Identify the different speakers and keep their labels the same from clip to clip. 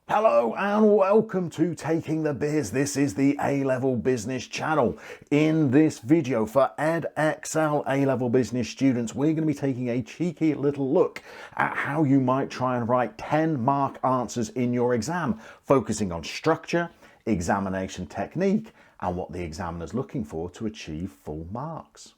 Speaker 1: Hello and welcome to Taking the Biz. This is the A-Level Business channel. In this video for Edexcel A-Level Business students, we're going to be taking a cheeky little look at how you might try and write 10-mark answers in your exam, focusing on structure, examination technique, and what the examiner's looking for to achieve full marks.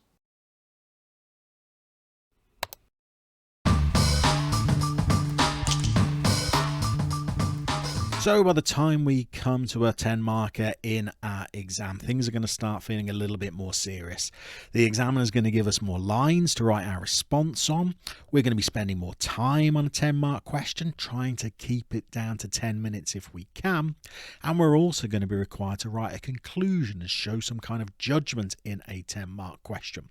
Speaker 2: So by the time we come to a 10-marker in our exam, things are going to start feeling a little bit more serious. The examiner is going to give us more lines to write our response on. We're going to be spending more time on a 10-mark question, trying to keep it down to 10 minutes if we can. And we're also going to be required to write a conclusion and show some kind of judgment in a 10-mark question.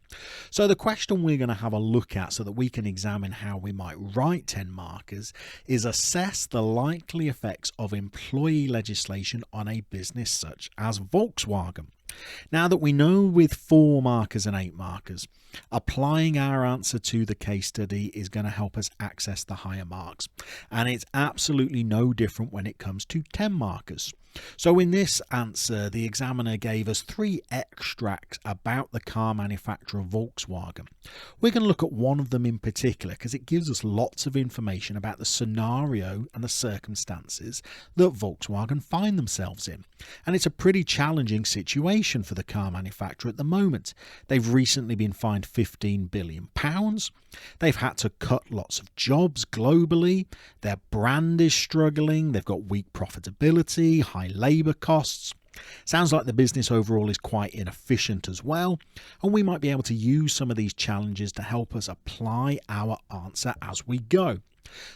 Speaker 2: So the question we're going to have a look at so that we can examine how we might write 10 markers is assess the likely effects of employee legislation on a business such as Volkswagen. Now that we know with 4 markers and 8 markers, applying our answer to the case study is going to help us access the higher marks. And it's absolutely no different when it comes to 10 markers. So in this answer, the examiner gave us 3 extracts about the car manufacturer Volkswagen. We're going to look at one of them in particular because it gives us lots of information about the scenario and the circumstances that Volkswagen find themselves in. And it's a pretty challenging situation for the car manufacturer at the moment. They've recently been fined £15 billion. They've had to cut lots of jobs globally. Their brand is struggling. They've got weak profitability, high labour costs. Sounds like the business overall is quite inefficient as well, and we might be able to use some of these challenges to help us apply our answer as we go.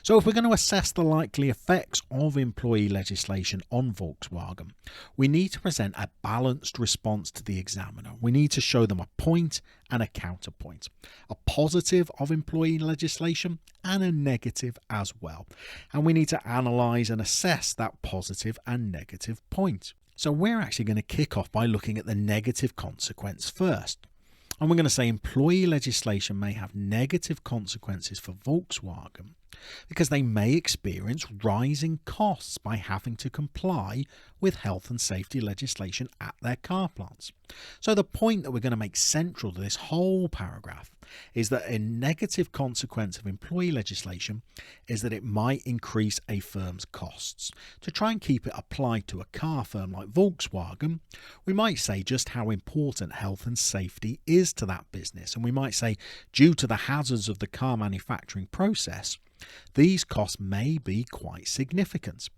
Speaker 2: So if we're going to assess the likely effects of employee legislation on Volkswagen, we need to present a balanced response to the examiner. We need to show them a point and a counterpoint, a positive of employee legislation and a negative as well. And we need to analyse and assess that positive and negative point. So we're actually going to kick off by looking at the negative consequence first. And we're going to say employee legislation may have negative consequences for Volkswagen because they may experience rising costs by having to comply with health and safety legislation at their car plants. So the point that we're going to make central to this whole paragraph is that a negative consequence of employee legislation is that it might increase a firm's costs. To try and keep it applied to a car firm like Volkswagen, we might say just how important health and safety is to that business. And we might say, due to the hazards of the car manufacturing process, these costs may be quite significant.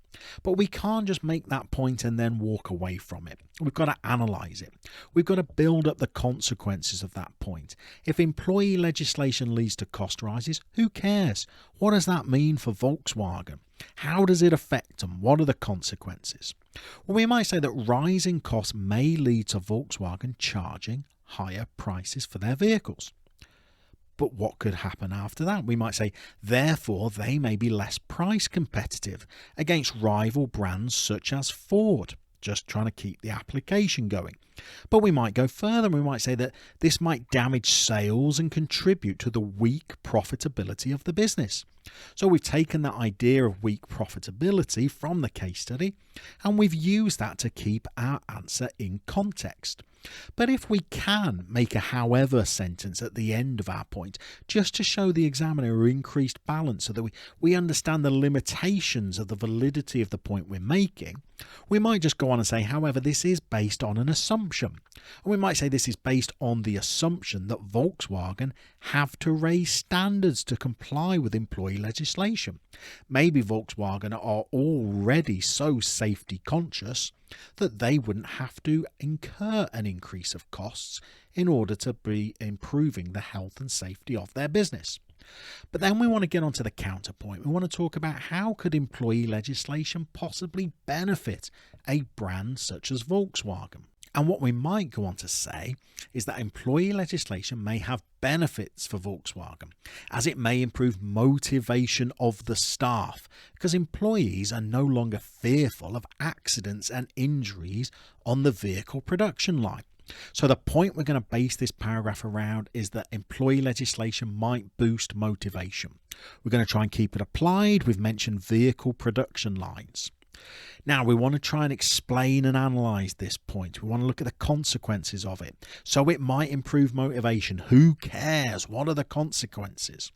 Speaker 2: But we can't just make that point and then walk away from it. We've got to analyse it. We've got to build up the consequences of that point. If employee legislation leads to cost rises, who cares? What does that mean for Volkswagen? How does it affect them? What are the consequences? Well, we might say that rising costs may lead to Volkswagen charging higher prices for their vehicles. But what could happen after that? We might say, therefore, they may be less price competitive against rival brands such as Ford, just trying to keep the application going. But we might go further. We might say that this might damage sales and contribute to the weak profitability of the business. So we've taken that idea of weak profitability from the case study and we've used that to keep our answer in context. But if we can make a however sentence at the end of our point, just to show the examiner increased balance so that we understand the limitations of the validity of the point we're making, we might just go on and say, however, this is based on an assumption. And we might say this is based on the assumption that Volkswagen have to raise standards to comply with employee legislation. Maybe Volkswagen are already so safety conscious that they wouldn't have to incur an increase of costs in order to be improving the health and safety of their business. But then we want to get onto the counterpoint. We want to talk about how could employee legislation possibly benefit a brand such as Volkswagen. And what we might go on to say is that employee legislation may have benefits for Volkswagen, as it may improve motivation of the staff, because employees are no longer fearful of accidents and injuries on the vehicle production line. So the point we're going to base this paragraph around is that employee legislation might boost motivation. We're going to try and keep it applied. We've mentioned vehicle production lines. Now, we want to try and explain and analyze this point. We want to look at the consequences of it. So it might improve motivation. Who cares? What are the consequences?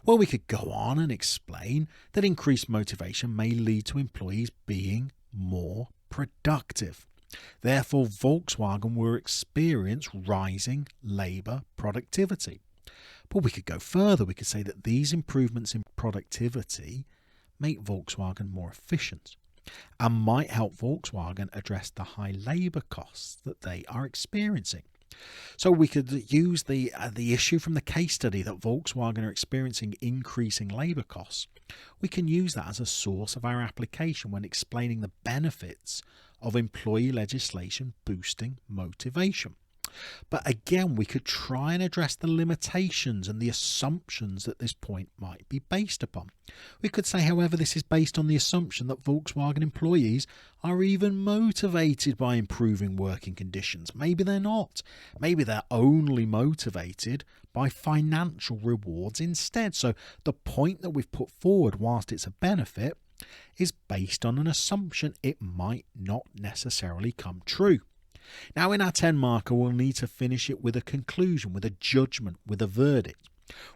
Speaker 2: Well, we could go on and explain that increased motivation may lead to employees being more productive. Therefore, Volkswagen will experience rising labour productivity. But we could go further. We could say that these improvements in productivity make Volkswagen more efficient and might help Volkswagen address the high labour costs that they are experiencing. So we could use the issue from the case study that Volkswagen are experiencing increasing labour costs. We can use that as a source of our application when explaining the benefits of employee legislation boosting motivation. But again, we could try and address the limitations and the assumptions that this point might be based upon. We could say, however, this is based on the assumption that Volkswagen employees are even motivated by improving working conditions. Maybe they're not. Maybe they're only motivated by financial rewards instead. So the point that we've put forward, whilst it's a benefit, is based on an assumption it might not necessarily come true. Now, in our 10 marker, we'll need to finish it with a conclusion, with a judgment, with a verdict.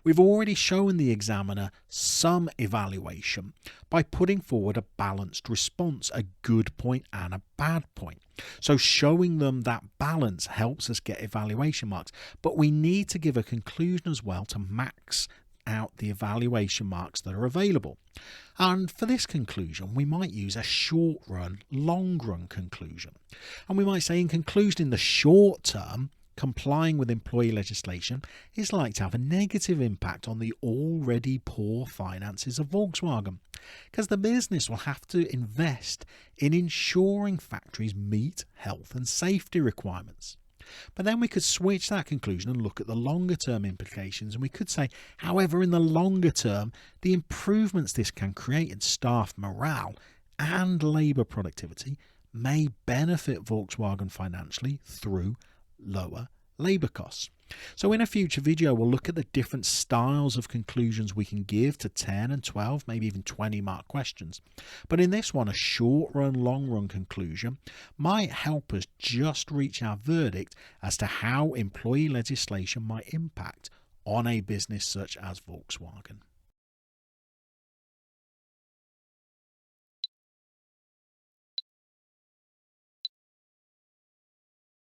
Speaker 2: We've already shown the examiner some evaluation by putting forward a balanced response, a good point and a bad point. So showing them that balance helps us get evaluation marks, but we need to give a conclusion as well to max out the evaluation marks that are available. And for this conclusion, we might use a short run, long run conclusion. And we might say, in conclusion, in the short term, complying with employee legislation is likely to have a negative impact on the already poor finances of Volkswagen, because the business will have to invest in ensuring factories meet health and safety requirements. But then we could switch that conclusion and look at the longer term implications, and we could say, however, in the longer term, the improvements this can create in staff morale and labour productivity may benefit Volkswagen financially through lower labour costs. So in a future video, we'll look at the different styles of conclusions we can give to 10 and 12, maybe even 20 mark questions. But in this one, a short run, long run conclusion might help us just reach our verdict as to how employee legislation might impact on a business such as Volkswagen.